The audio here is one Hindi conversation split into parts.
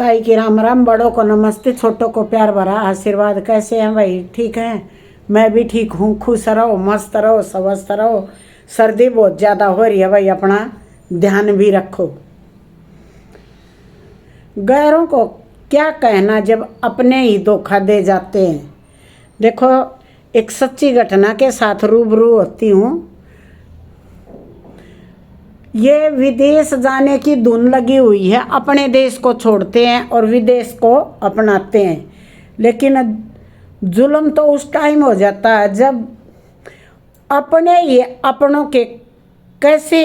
ताई की राम राम, बड़ों को नमस्ते, छोटों को प्यार भरा आशीर्वाद। कैसे हैं भाई? ठीक हैं? मैं भी ठीक हूँ। खुश रहो, मस्त रहो, स्वस्थ रहो। सर्दी बहुत ज़्यादा हो रही है भाई, अपना ध्यान भी रखो। गैरों को क्या कहना जब अपने ही धोखा दे जाते हैं। देखो, एक सच्ची घटना के साथ रूबरू होती हूँ। ये विदेश जाने की धुन लगी हुई है, अपने देश को छोड़ते हैं और विदेश को अपनाते हैं। लेकिन जुल्म तो उस टाइम हो जाता है जब अपने ही अपनों के कैसे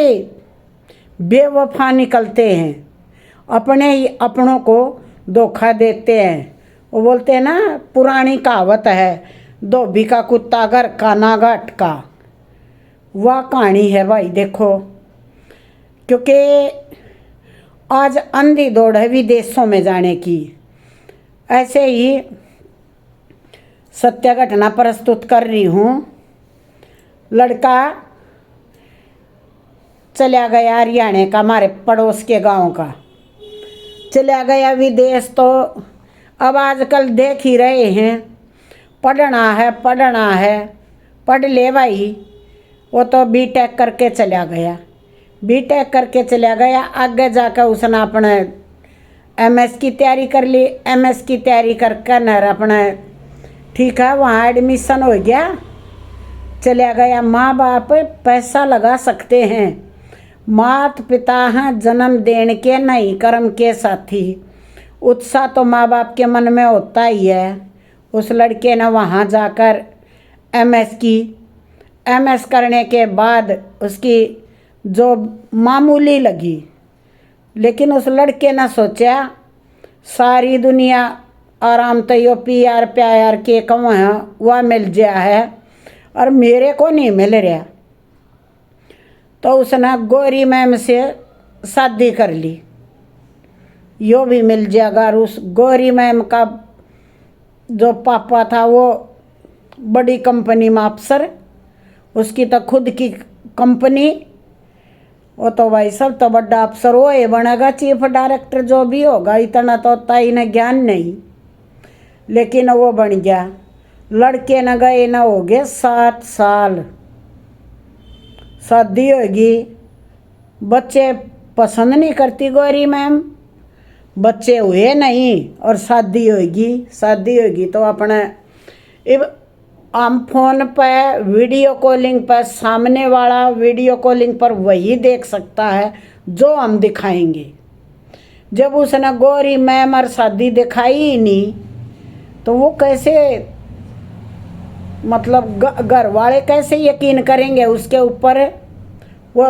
बेवफा निकलते हैं, अपने ही अपनों को धोखा देते हैं। वो बोलते हैं ना, पुरानी कहावत है, धोबी का कुत्ता घर का नागा अटका। वह कहानी है भाई। देखो, क्योंकि आज अंधी दौड़ है विदेशों में जाने की। ऐसे ही सत्य घटना प्रस्तुत कर रही हूँ। लड़का चला गया हरियाणा का, हमारे पड़ोस के गांव का चला गया विदेश। तो अब आजकल देख ही रहे हैं, पढ़ना है पढ़ना है, पढ़ ले भाई। वो तो बीटेक करके चला गया, बीटेक करके चला गया। आगे जाकर उसने अपने एमएस की तैयारी कर ली। एमएस की तैयारी करके न अपने ठीक है वहाँ एडमिशन हो गया, चला गया। माँ बाप पैसा लगा सकते हैं, मात पिता हैं जन्म देने के नहीं कर्म के साथी। उत्साह तो माँ बाप के मन में होता ही है। उस लड़के ने वहाँ जाकर एमएस करने के बाद उसकी जॉब मामूली लगी। लेकिन उस लड़के ने सोचा, सारी दुनिया आराम तो यो PR प्यार के कम है वह मिल गया है और मेरे को नहीं मिल रहा। तो उसने गौरी मैम से शादी कर ली, यो भी मिल जाएगा। और उस गौरी मैम का जो पापा था वो बड़ी कंपनी में अफसर, उसकी तो खुद की कंपनी। वो तो भाई सब तो बड़ा अफसर वो ये बनेगा, चीफ डायरेक्टर जो भी होगा। इतना तो ताई ने ज्ञान नहीं, लेकिन वो बन गया। लड़के न गए न हो गए 7 साल, शादी होगी। बच्चे पसंद नहीं करती गौरी मैम, बच्चे हुए नहीं और शादी होगी तो अपने अब हम फोन पर वीडियो कॉलिंग पर सामने वाला वीडियो कॉलिंग पर वही देख सकता है जो हम दिखाएंगे। जब उसने गौरी मैम और शादी दिखाई ही नहीं तो वो कैसे, मतलब घर वाले कैसे यकीन करेंगे उसके ऊपर। वो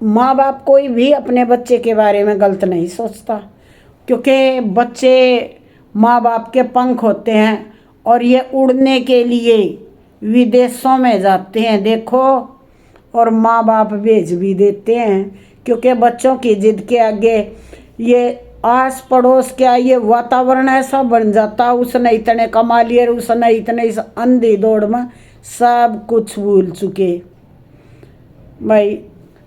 माँ बाप कोई भी अपने बच्चे के बारे में गलत नहीं सोचता, क्योंकि बच्चे माँ बाप के पंख होते हैं और ये उड़ने के लिए विदेशों में जाते हैं। देखो, और माँ बाप भेज भी देते हैं, क्योंकि बच्चों की जिद के आगे ये आस पड़ोस क्या ये वातावरण ऐसा बन जाता। उसने इतने कमा लिए, उसने इतने इस अंधी दौड़ में सब कुछ भूल चुके भाई।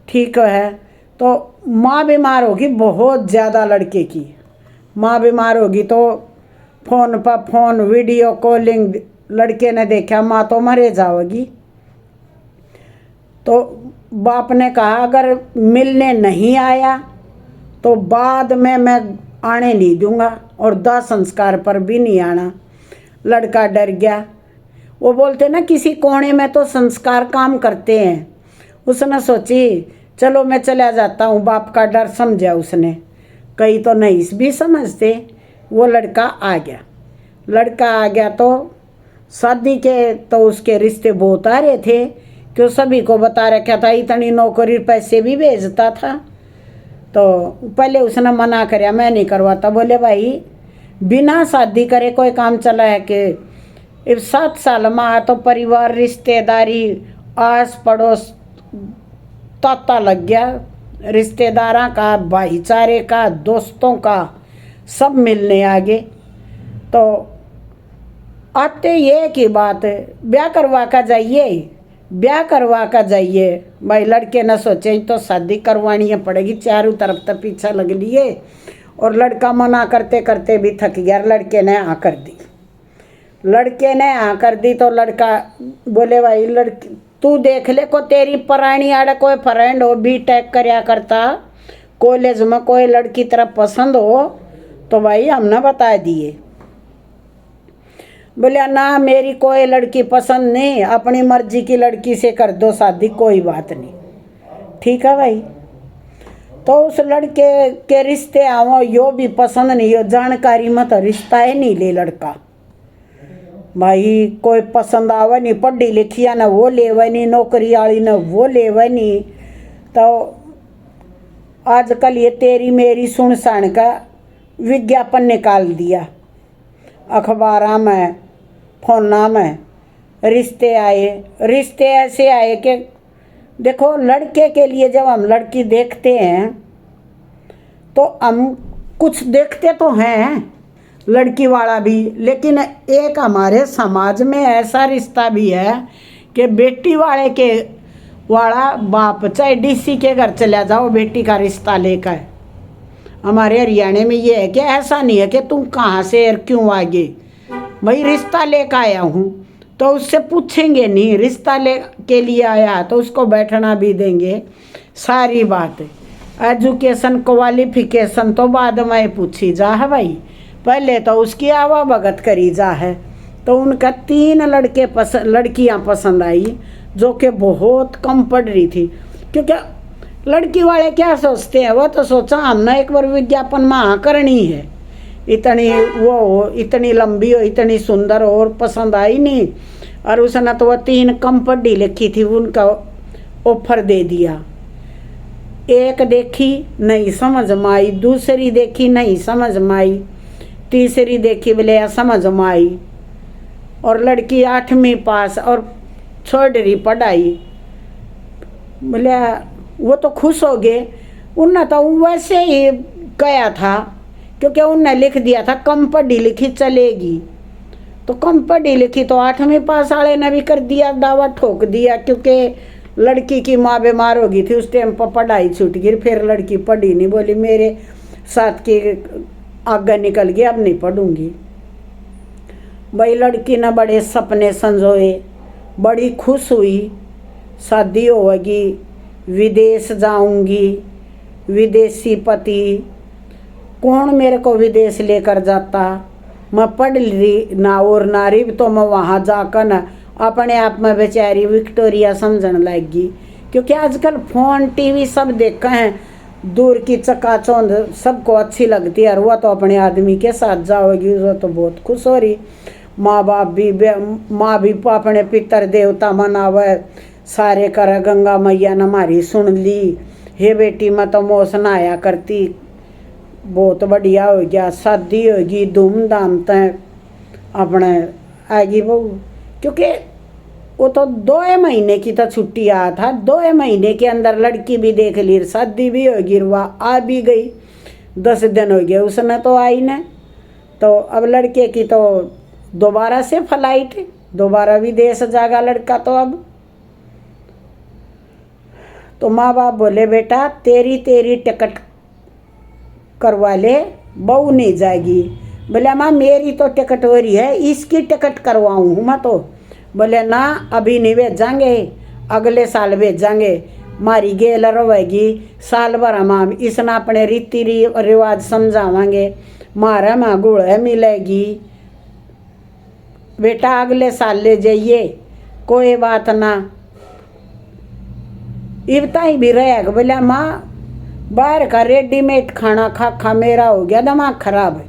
ठीक है, तो माँ बीमार होगी बहुत ज़्यादा, लड़के की माँ बीमार होगी तो फोन पर फोन वीडियो कॉलिंग लड़के ने देखा, माँ तो मरे जाओगी। तो बाप ने कहा अगर मिलने नहीं आया तो बाद में मैं आने नहीं दूंगा और दाह संस्कार पर भी नहीं आना। लड़का डर गया। वो बोलते ना किसी कोने में तो संस्कार काम करते हैं। उसने सोची चलो मैं चला जाता हूँ, बाप का डर समझा उसने। कई तो नहीं भी समझते। वो लड़का आ गया तो शादी के तो उसके रिश्ते बहुत आ रहे थे, क्यों सभी को बता रखा था, इतनी नौकरी पैसे भी भेजता था। तो पहले उसने मना कराया, मैं नहीं करवाता। बोले भाई बिना शादी करे कोई काम चला है कि? अब 7 साल में आ तो परिवार रिश्तेदारी आस पड़ोस तांता लग गया, रिश्तेदारों का, भाईचारे का, दोस्तों का, सब मिलने आ गए। तो आते ये की बात, ब्याह करवा का जाइए भाई। लड़के न सोचे तो शादी करवानी पड़ेगी, चारों तरफ तो पीछा लग लिए और लड़का मना करते करते भी थक गया, लड़के ने हाँ कर दी। लड़के ने हाँ कर दी तो लड़का बोले भाई लड़की तू देख ले को तेरी परानी आड़े कोई फ्रेंड हो, बीटेक करया करता, कॉलेज में कोई लड़की तरफ पसंद हो तो भाई हमने बता दिए। बोले ना मेरी कोई लड़की पसंद नहीं, अपनी मर्जी की लड़की से कर दो शादी, कोई बात नहीं। ठीक है भाई। तो उस लड़के के रिश्ते आवो यो भी पसंद नहीं हो, जानकारी मत रिश्ता है नहीं ले लड़का भाई, कोई पसंद आवे नहीं, पढ़ी लिखिया ना वो लेवे नहीं, नौकरी वाली ना वो लेवे नहीं। तो आजकल ये तेरी मेरी सुन सान का विज्ञापन निकाल दिया, अखबार में फोना में रिश्ते आए। रिश्ते ऐसे आए कि देखो लड़के के लिए जब हम लड़की देखते हैं तो हम कुछ देखते तो हैं लड़की वाला भी, लेकिन एक हमारे समाज में ऐसा रिश्ता भी है कि बेटी वाले के वाला बाप चाहे डीसी के घर चला जाओ बेटी का रिश्ता लेकर। हमारे हरियाणा में ये है कि ऐसा नहीं है कि तुम कहाँ से और क्यों आगे, भाई रिश्ता लेकर आया हूँ तो उससे पूछेंगे नहीं, रिश्ता ले के लिए आया तो उसको बैठना भी देंगे, सारी बात है। एजुकेशन क्वालिफिकेशन तो बाद में पूछी जा है भाई, पहले तो उसकी आवा भगत करी जा है। तो उनका 3 लड़कियां पसंद आई जो कि बहुत कम पढ़ रही थी, क्योंकि लड़की वाले क्या सोचते हैं, वो तो सोचा हमने एक बार विज्ञापन में करनी है, इतनी वो हो, इतनी लंबी हो, इतनी सुंदर हो, और पसंद आई नहीं। और उसने तो वह 3 कम पढ़ी लिखी थी, उनका ऑफर दे दिया। एक देखी नहीं समझ में आई, दूसरी देखी नहीं समझ में आई, तीसरी देखी बोले समझ में आई, और लड़की 8वीं पास और छोड़ रही पढ़ाई। बोले वो तो खुश हो गए, उनने तो वैसे ही कहा था, क्योंकि उनने लिख दिया था कम पढ़ी लिखी चलेगी। तो कम पढ़ी लिखी तो 8वीं पास वाले ने भी कर दिया, दावा ठोक दिया, क्योंकि लड़की की माँ बीमार हो गई थी उस टाइम पर, पढ़ाई छूट गई, फिर लड़की पढ़ी नहीं, बोली मेरे साथ की आगे निकल गई, अब नहीं पढ़ूंगी। भाई लड़की ने बड़े सपने संजोए, बड़ी खुश हुई, शादी होगी, विदेश जाऊंगी, विदेशी पति, कौन मेरे को विदेश लेकर जाता, मैं पढ़ ली ना और नारी तो मैं वहाँ जाकर न अपने आप में बेचारी विक्टोरिया समझने लगी। क्योंकि आजकल फोन टीवी सब देखा है, दूर की चकाचौंध सबको अच्छी लगती है, और वह तो अपने आदमी के साथ जाओगी, वो तो बहुत खुश हो रही। माँ भी अपने पितर देवता मनावे, सारे कर गंगा मैया ने हमारी सुन ली, हे बेटी मैं तो मोस नहाया करती, बहुत बढ़िया हो गया, शादी होगी धूमधाम तय अपने आएगी बहू। क्योंकि वो तो 2 महीने की तो छुट्टी आया था, 2 महीने के अंदर लड़की भी देख ली, शादी भी होगी, वह आ भी गई, 10 दिन हो गए उसने तो आई न। तो अब लड़के की तो दोबारा से फ्लाइट, दोबारा विदेश जाएगा लड़का। तो अब तो माँ बाप बोले बेटा तेरी टिकट करवा ले, बहू नहीं जाएगी। बोले माँ मेरी तो टिकट हो रही है, इसकी टिकट करवाऊँ मैं तो। बोले ना अभी नहीं भेजांगे, अगले साल भेजांगे, मारी गेल रहेगी साल भर, हम इसना अपने रीति रिवाज समझावांगे, मारा माँ गुड़ है मिलेगी, बेटा अगले साल ले जाइए, कोई बात ना। इबता ही भी रहेगा। बोले माँ बाहर का रेडीमेड खाना खा खा मेरा हो गया दिमाग खराब है,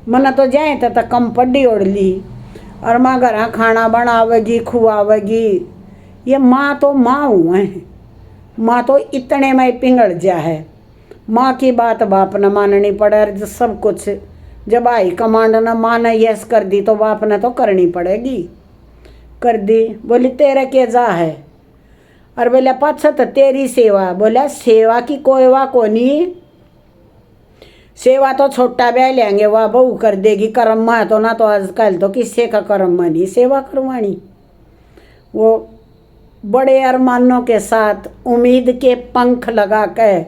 मन तो जाए तो कम पढ़ी ओढ़ ली, और माँ घर खाना बनावेगी खुआवेगी। ये माँ तो माँ हुआ है, माँ तो इतने में पिंगड़ जा है, माँ की बात बाप न माननी पड़े, सब कुछ जब हाई कमांड न माँ ने यस कर दी तो बाप ने तो करनी पड़ेगी, कर दी। बोली तेरे के जा है, और बोले पाछा तो तेरी सेवा। बोला सेवा की कोई वाह कोनी, सेवा तो छोटा ब्याह लेंगे वाह बहू कर देगी, कर्म में तो ना, तो आजकल तो किससे का कर्म में नहीं सेवा करवानी। वो बड़े अरमानों के साथ उम्मीद के पंख लगा कर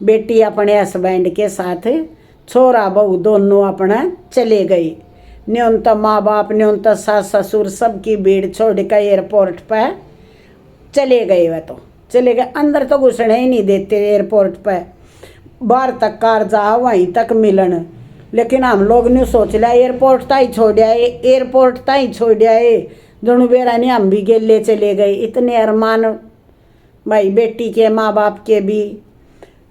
बेटी अपने हस्बैंड के साथ छोरा बहू दोनों अपना चले गए। न्यूनतम माँ बाप, न्यूनतम सास ससुर सबकी भीड़ छोड़ कर एयरपोर्ट पर चले गए। वह तो चले गए, अंदर तो घुसने ही नहीं देते एयरपोर्ट पर। बाहर तक कार जा, वहीं तक मिलन। लेकिन हम लोग ने सोच लिया एयरपोर्ट ताई छोड़ आए, एयरपोर्ट ताई छोड़ आए। दोनों बेरा ने हम भी गेले चले गए। इतने अरमान भाई बेटी के माँ बाप के भी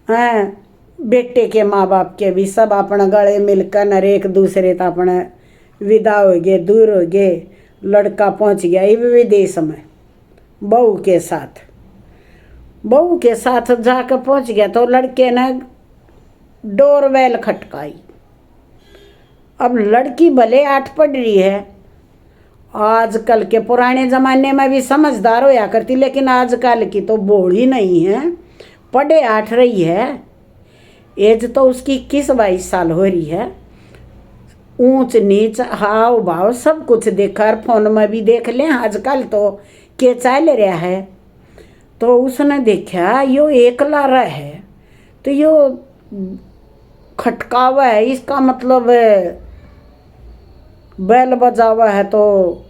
हैं, बेटे के माँ बाप के भी, सब अपने गले मिलकर न एक दूसरे तो अपने विदा हो गए, दूर हो गए। लड़का पहुंच गया ये विदेश में बहू के साथ। बहू के साथ जाकर पहुंच गया तो लड़के ने डोरबेल खटकाई। अब लड़की भले 8 पढ़ रही है, आजकल के पुराने ज़माने में भी समझदार होया करती, लेकिन आजकल की तो भोली नहीं है, पढ़े 8 रही है। एज तो उसकी 21-22 साल हो रही है। ऊंच नीच हाव भाव सब कुछ देखा, फोन में भी देख लें आजकल तो के चल रहा है। तो उसने देखा यो एकला रहा है, तो यो खटकावा है, इसका मतलब बैल बजावा है, तो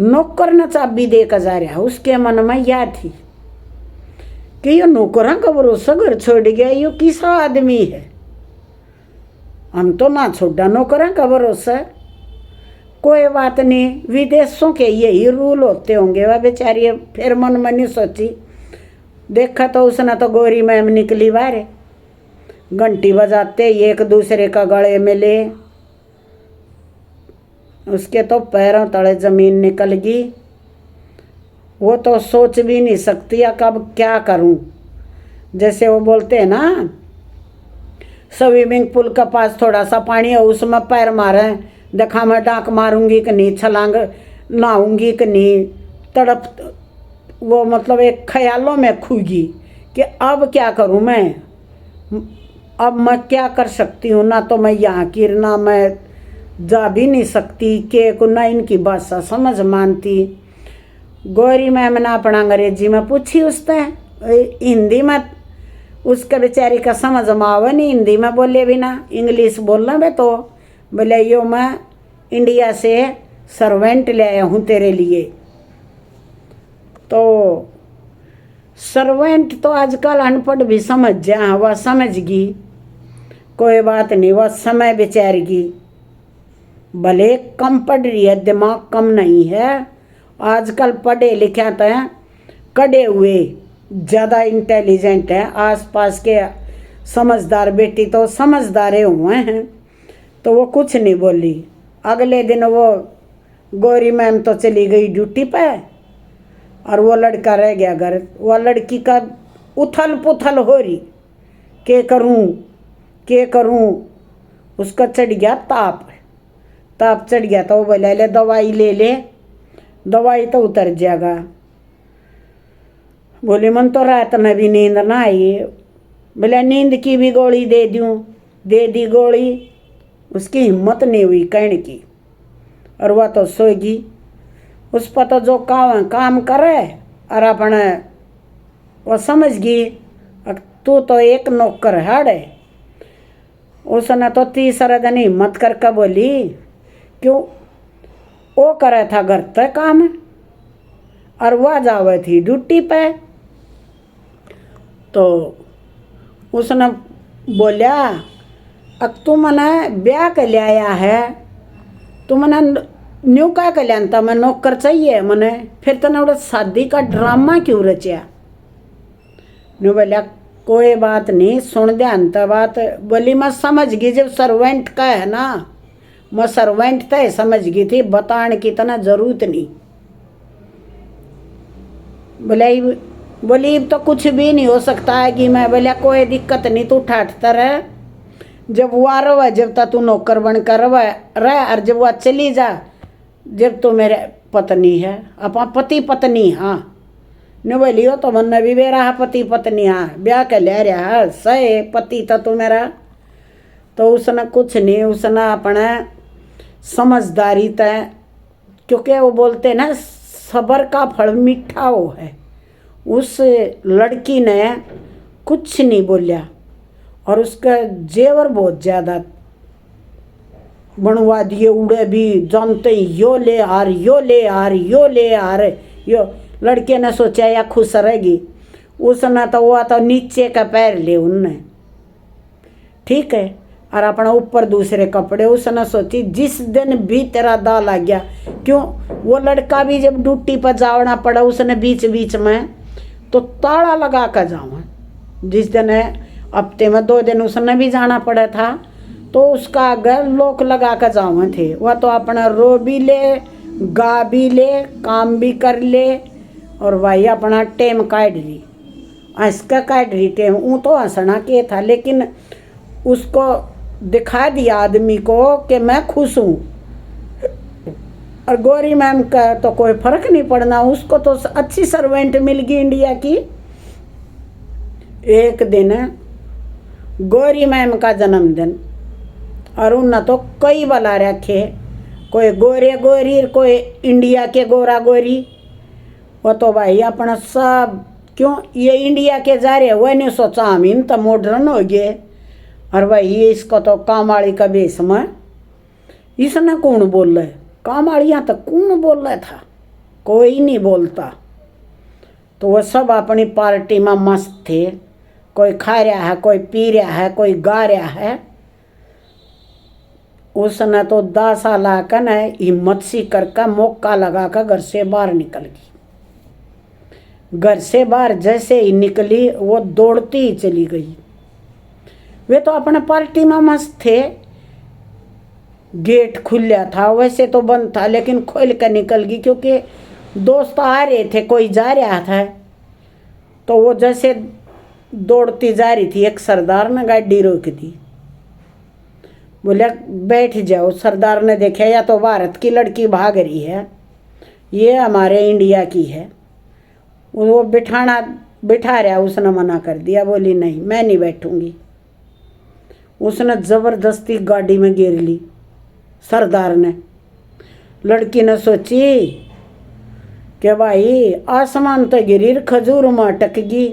नौकर न चाबी देकर जा रहा है। उसके मन में यह थी कि यो नौकरा का भरोसा घर छोड़ गया, यो किसा आदमी है, हम तो ना छोड़ा नौकरा का भरोसा। कोई बात नहीं, विदेशों के यही रूल होते होंगे। वह बेचारी फिर मन में नहीं सोची। देखा तो उसने तो गोरी मैम निकली बाहर, घंटी बजाते एक दूसरे का गले में ले, उसके तो पैरों तले जमीन निकल गई। वो तो सोच भी नहीं सकती कब क्या करूं। जैसे वो बोलते हैं ना, स्विमिंग पूल के पास थोड़ा सा पानी है, उसमें पैर मारे, देखा मैं डांक मारूंगी कि नहीं, छलांग नहाऊंगी कि नहीं, तड़प वो मतलब एक ख्यालों में खूगी कि अब क्या करूं मैं, अब मैं क्या कर सकती हूँ। ना तो मैं यहाँ की, ना मैं जा भी नहीं सकती के को, ना इनकी भाषा समझ मानती। गौरी मैम ने अपना अंग्रेजी में पूछी उससे, हिंदी में उसके बेचारी का समझ में आवे नहीं, हिंदी में बोले बिना इंग्लिश बोलना बे। तो बोले यो मैं इंडिया से सर्वेंट ले आया हूँ तेरे लिए। तो सर्वेंट तो आजकल अनपढ़ भी समझ जा, वह समझगी, कोई बात नहीं, वह समय बेचारेगी। भले कम पढ़ रही है, दिमाग कम नहीं है। आजकल पढ़े लिखे तो हैं, कड़े हुए ज़्यादा इंटेलिजेंट हैं। आसपास के समझदार बेटी तो समझदारे हुए हैं, तो वो कुछ नहीं बोली। अगले दिन वो गौरी मैम तो चली गई ड्यूटी पे और वो लड़का रह गया घर। वह लड़की का उथल पुथल हो रही, के करूं। उसका चढ़ गया ताप चढ़ गया। तो वो बोला ले दवाई ले, दवाई तो उतर जाएगा। बोली मन तो रात में भी नींद ना आई। बोला नींद की भी गोली दे दूं, दे दी गोली। उसकी हिम्मत नहीं हुई कहने की, और वह तो सोएगी। उस पर तो जो काम करे और अपने वो समझ गई तू तो एक नौकर है। उसने तो तीसरा दिन हिम्मत करके बोली क्यों, वो करे था घर तक काम और वह जावे थी ड्यूटी पे। तो उसने बोलिया अब तू मने ब्याह के ले आया है, तू मने न्यू का कल्याणता मैं नौकर चाहिए मने, फिर तने उड़ा शादी का ड्रामा क्यों रचा। न्यू बोलिया कोई बात नहीं, सुन ध्यान त बात। बोली मैं समझ गई, जब सर्वेंट का है ना, मैं सर्वेंट तय समझ गई थी, बताने की इतना जरूरत नहीं। बोली तो कुछ भी नहीं हो सकता है कि मैं। बोलिया कोई दिक्कत नहीं, तू ठाटता रह, जब वो आ रहा है जब तक तू नौकर बन कर रह, और जब वह चली जा, जब तू मेरे पत्नी है, अपना पति पत्नी। हाँ न बोलियो तो मन भी मेरा पति पत्नी, हाँ ब्याह के ले रहा सही पति तो तू मेरा। तो उसने कुछ नहीं, उसने अपना समझदारी तय, क्योंकि वो बोलते ना सब्र का फल मीठा हो है। उस लड़की ने कुछ नहीं बोलिया, और उसका जेवर बहुत ज़्यादा बनवा दिए, उड़े भी जानते ही यो ले आर यो ले आर यो ले आर यो। लड़के ने सोचा या खुश रहेगी, उसने तो हुआ तो नीचे का पैर ले उनने, ठीक है, और अपना ऊपर दूसरे कपड़े। उसने सोची जिस दिन भी तेरा दाव लग गया, क्यों वो लड़का भी जब ड्यूटी पर जाना पड़ा उसने बीच बीच में तो ताला लगा कर जाऊँ। जिस दिन हफ्ते में 2 दिन उसने भी जाना पड़ा था तो उसका अगर लोक लगा कर जाऊँ थे। वह तो अपना रो भी ले, गा भी ले, काम भी कर ले, और भाई अपना टेम काट ली, इसका काट रही टेम। वो तो हंसना के था, लेकिन उसको दिखा दिया आदमी को कि मैं खुश हूँ। और गौरी मैम का तो कोई फर्क नहीं पड़ना, उसको तो अच्छी सर्वेंट मिल गई इंडिया की। एक दिन गौरी मैम का जन्मदिन, और उन तो कई बला रखे, कोई गोरे गोरी, कोई इंडिया के गोरा गोरी। वो तो भाई अपना सब, क्यों ये इंडिया के जा रहे, वह नहीं सोचा हम इन तो मॉडर्न हो गए। और भाई ये इसको तो कामाड़ी का बेस में, इसने कौन बोल रहे, कामाड़ियाँ तो कौन बोल रहा था, कोई नहीं बोलता। तो वह सब अपनी पार्टी में मस्त थे, कोई खा रहा है, कोई पी रहा है, कोई गा रहा है। उसने तो 10 साल आकर न हिम्मत सी करके मौका लगा कर घर से बाहर निकल गई। घर से बाहर जैसे ही निकली वो दौड़ती ही चली गई। वे तो अपने पार्टी में मस्त थे, गेट खुला था, वैसे तो बंद था लेकिन खोल कर निकल गई, क्योंकि दोस्त आ रहे थे, कोई जा रहा था। तो वो जैसे दौड़ती जा रही थी, एक सरदार ने गाड़ी रोक दी, बोले बैठ जाओ। सरदार ने देखा या तो भारत की लड़की भाग रही है, ये हमारे इंडिया की है। वो बिठा रहा, उसने मना कर दिया, बोली नहीं मैं नहीं बैठूंगी। उसने ज़बरदस्ती गाड़ी में घेर ली सरदार ने। लड़की ने सोची कि भाई आसमान तो गिरी, खजूर में अटक गई।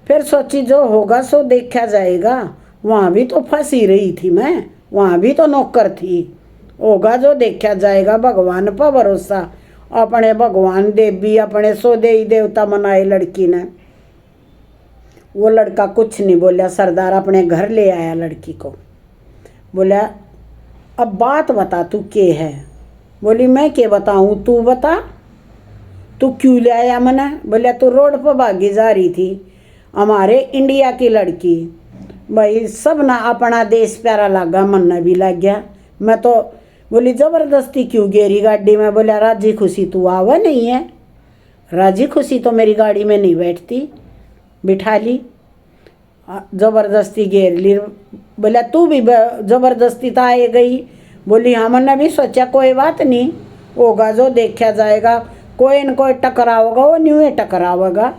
फिर सोची जो होगा सो देखा जाएगा, वहाँ भी तो फंसी रही थी मैं, वहाँ भी तो नौकर थी, होगा जो देखा जाएगा, भगवान पर भरोसा। अपने भगवान देवी अपने सो देवी देवता मनाए लड़की ने। वो लड़का कुछ नहीं बोला, सरदार अपने घर ले आया लड़की को, बोला अब बात बता तू के है। बोली मैं के बताऊँ, तू बता, तू क्यों ले आया मना। बोला तू रोड पर भागी जा रही थी, हमारे इंडिया की लड़की। भाई सब ना अपना देश प्यारा लगा, मन भी लग गया। मैं तो बोली ज़बरदस्ती क्यों गेरी गाड़ी में। बोला राजी खुशी तू आवा नहीं है, राजी खुशी तो मेरी गाड़ी में नहीं बैठती, बिठा ली, ज़बरदस्ती घेर ली। बोला तू भी ज़बरदस्ती तो आए गई। बोली हमने भी सोचा कोई बात नहीं, होगा जो देखा जाएगा, कोई न कोई टकराओगा, वो न्यू टकराओगा।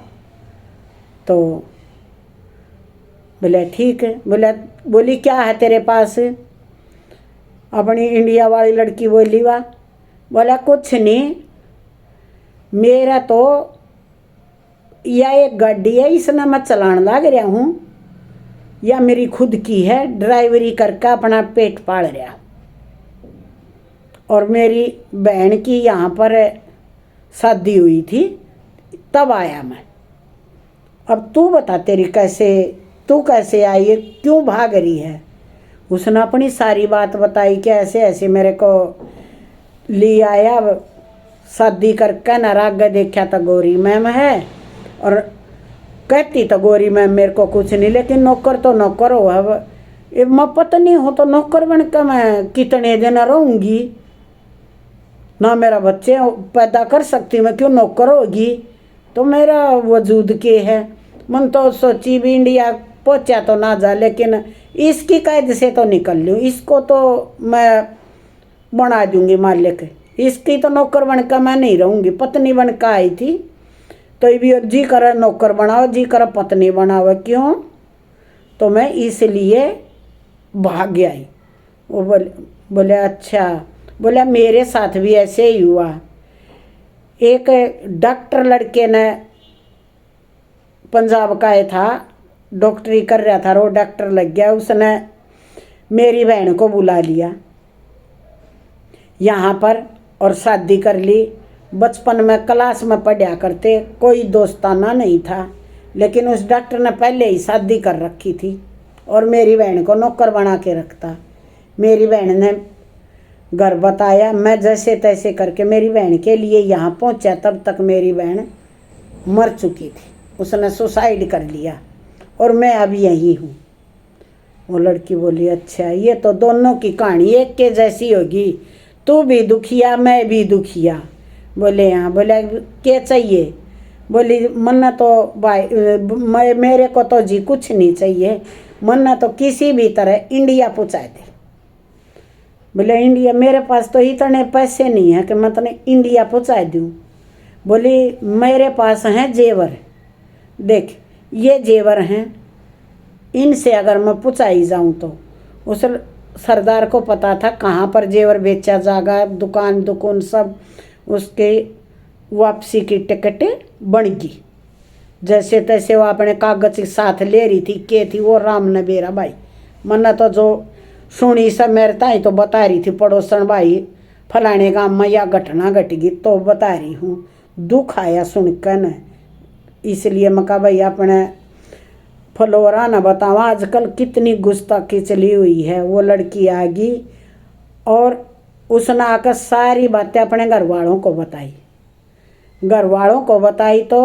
तो बोले ठीक है। बोली क्या है तेरे पास। अपनी इंडिया वाली लड़की बोली वाह। बोला कुछ नहीं, मेरा तो यह एक गाड़ी है, इसने मैं चलाने लग रहा हूँ, या मेरी खुद की है, ड्राइवरी करके अपना पेट पाल रहा। और मेरी बहन की यहाँ पर शादी हुई थी तब आया मैं। अब तू बता तेरी तू कैसे आई है, क्यों भाग रही है। उसने अपनी सारी बात बताई कि ऐसे ऐसे मेरे को ले आया, शादी करके न राग देखा तो गोरी मैम है, और कहती तो गोरी मैम मेरे को कुछ नहीं, लेकिन नौकर तो नौकर हो। अब मैं पत्नी हूँ तो नौकर बन कर मैं कितने दिन रहूँगी ना, मेरा बच्चे पैदा कर सकती मैं, क्यों नौकर होगी। तो मेरा वजूद के है। मन तो सोची भी इंडिया पहुँचा तो ना जा, लेकिन इसकी कैद से तो निकल लूँ, इसको तो मैं बना दूँगी मालिक, इसकी तो नौकर बनकर मैं नहीं रहूँगी। पत्नी बनकर आई थी तो ये भी जी कर नौकर बनाओ, जी कर पत्नी बनाओ, क्यों। तो मैं इसलिए भाग आई। वो बोले अच्छा। बोला मेरे साथ भी ऐसे ही हुआ। एक डॉक्टर लड़के ने पंजाब का था, डॉक्टरी कर रहा था, वो डॉक्टर लग गया, उसने मेरी बहन को बुला लिया यहाँ पर और शादी कर ली। बचपन में क्लास में पढ़ा करते, कोई दोस्ताना नहीं था, लेकिन उस डॉक्टर ने पहले ही शादी कर रखी थी और मेरी बहन को नौकर बना के रखता। मेरी बहन ने घर बताया, मैं जैसे तैसे करके मेरी बहन के लिए यहाँ पहुँचा। तब तक मेरी बहन मर चुकी थी, उसने सुसाइड कर लिया और मैं अब यही हूँ। वो लड़की बोली, अच्छा ये तो दोनों की कहानी एक के जैसी होगी, तू भी दुखिया मैं भी दुखिया। बोले हाँ। बोले क्या चाहिए? बोली मन्ना तो भाई मेरे को तो जी कुछ नहीं चाहिए, मन्ना तो किसी भी तरह इंडिया पहुँचा दे। बोले इंडिया? मेरे पास तो इतने पैसे नहीं है कि मैं तने इंडिया पहुँचा दूँ। बोली मेरे पास हैं जेवर, देख ये जेवर हैं, इनसे अगर मैं पहुँचाई जाऊँ तो। उस सरदार को पता था कहाँ पर जेवर बेचा जाएगा, दुकान सब। उसके वापसी की टिकट बन गई। जैसे तैसे वो अपने कागज के साथ ले रही थी, के थी वो राम ने बेरा भाई। मन्ना तो जो सुनी सब मेरे ताई तो बता रही थी पड़ोसन भाई, फलाने गाँव में या घटना घट गई तो बता रही हूँ। दुख आया सुनकर न, इसलिए मैं कहा भाई अपने फलोरा न बताओ आजकल कितनी गुस्ताखी चली हुई है। वो लड़की आ गई और उसने आकर सारी बातें अपने घर वालों को बताई। घर वालों को बताई तो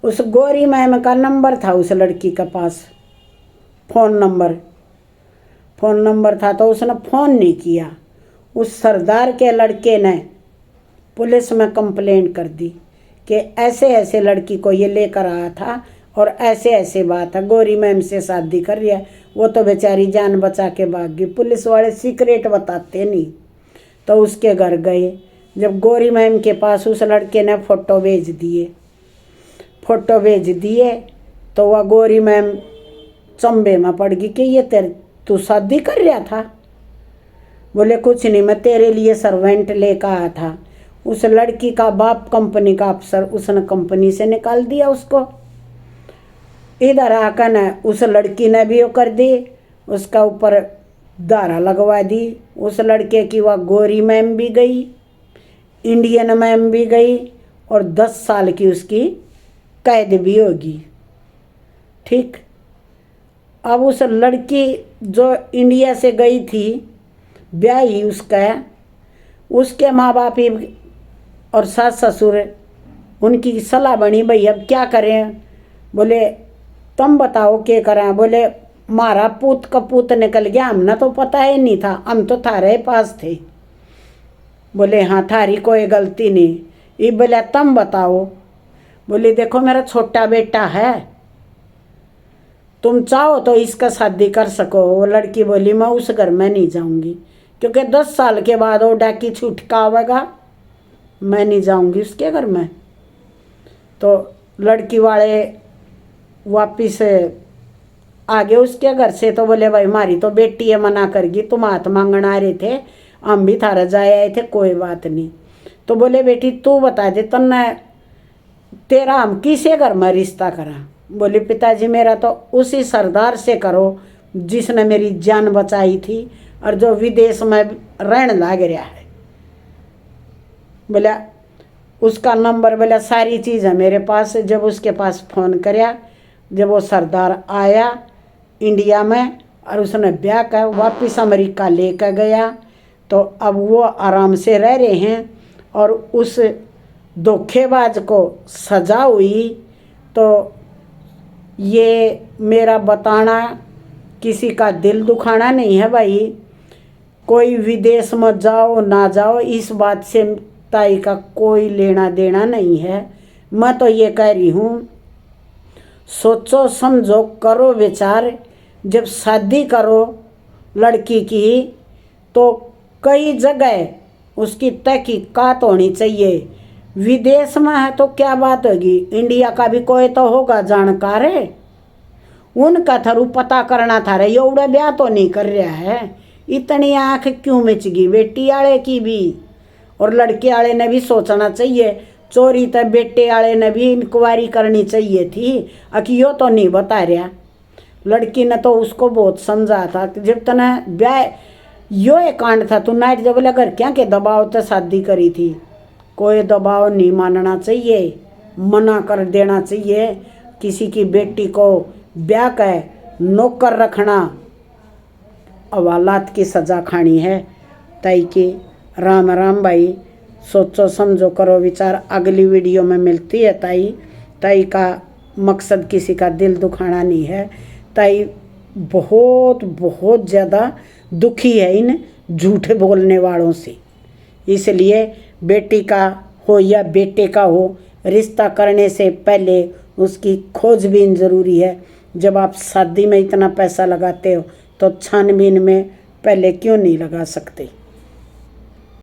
उस गोरी मैम का नंबर था उस लड़की के पास, फ़ोन नंबर था, तो उसने फ़ोन नहीं किया। उस सरदार के लड़के ने पुलिस में कंप्लेंट कर दी कि ऐसे ऐसे लड़की को ये लेकर आया था और ऐसे ऐसे बात है, गोरी मैम से शादी कर रही है। वो तो बेचारी जान बचा के भाग गई। पुलिस वाले सीक्रेट बताते नहीं। तो उसके घर गए, जब गोरी मैम के पास उस लड़के ने फ़ोटो भेज दिए तो वह गोरी मैम चंबे में पड़ गई कि ये तू शादी कर रहा था। बोले कुछ नहीं, मैं तेरे लिए सर्वेंट लेकर आया था। उस लड़की का बाप कंपनी का अफसर, उसने कंपनी से निकाल दिया उसको। इधर आकर न उस लड़की ने भी वो कर दी, उसका ऊपर धारा लगवा दी। उस लड़के की वह गोरी मैम भी गई, इंडियन मैम भी गई और 10 साल की उसकी कैद भी होगी। ठीक। अब उस लड़की जो इंडिया से गई थी ब्याही, उसके माँ बाप ही और सास ससुर, उनकी सलाह बनी भाई अब क्या करें। बोले तुम बताओ क्या करें। बोले मारा पूत का पूत निकल गया, हमने तो पता ही नहीं था, हम तो थारे पास थे। बोले हाँ थारी कोई गलती नहीं। ये बोले तुम बताओ। बोली देखो मेरा छोटा बेटा है, तुम चाहो तो इसका शादी कर सको। वो लड़की बोली मैं उस घर में नहीं जाऊंगी, क्योंकि 10 साल के बाद वो डाकी छूटका आवेगा, मैं नहीं जाऊंगी उसके घर में। तो लड़की वाले वापिस आगे उसके घर से, तो बोले भाई हमारी तो बेटी है, मना करगी, तुम हाथ मांगन आ रहे थे, हम भी थारा जाए आए थे, कोई बात नहीं। तो बोले बेटी तू बता दे तन्ने तेरा हम किसे घर में रिश्ता करा। बोली पिताजी मेरा तो उसी सरदार से करो जिसने मेरी जान बचाई थी और जो विदेश में रहने लग रहा है। बोला उसका नंबर, बोला सारी चीज़ है मेरे पास। जब उसके पास फ़ोन कराया, जब वो सरदार आया इंडिया में और उसने ब्याह कर वापस अमेरिका लेकर गया, तो अब वो आराम से रह रहे हैं। और उस धोखेबाज को सजा हुई। तो ये मेरा बताना किसी का दिल दुखाना नहीं है भाई। कोई विदेश में जाओ ना जाओ इस बात से ताई का कोई लेना देना नहीं है। मैं तो ये कह रही हूँ सोचो समझो करो विचार। जब शादी करो लड़की की तो कई जगह उसकी तहकीकात होनी चाहिए। विदेश में है तो क्या बात होगी, इंडिया का भी कोई तो होगा जानकार है, उनका थरू पता करना था रे। एवड़ा ब्याह तो नहीं कर रहा है, इतनी आँख क्यों मिच गई बेटी आले की भी। और लड़के आले ने भी सोचना चाहिए, चोरी तो बेटे वाले ने भी इंक्वायरी करनी चाहिए थी। अकियो तो नहीं बता रहा। लड़की ने तो उसको बहुत समझा था कि जब तने ब्याह यो एक कांड था, तू नाइट जब लगर क्या के दबाव तो शादी करी थी। कोई दबाव नहीं मानना चाहिए, मना कर देना चाहिए। किसी की बेटी को ब्याह कर नौकर रखना अवालात की सजा खानी है। ताई की राम राम भाई, सोचो समझो करो विचार। अगली वीडियो में मिलती है ताई। ताई का मकसद किसी का दिल दुखाना नहीं है। ताई बहुत बहुत ज़्यादा दुखी है इन झूठे बोलने वालों से। इसलिए बेटी का हो या बेटे का हो, रिश्ता करने से पहले उसकी खोजबीन ज़रूरी है। जब आप शादी में इतना पैसा लगाते हो तो छानबीन में पहले क्यों नहीं लगा सकते।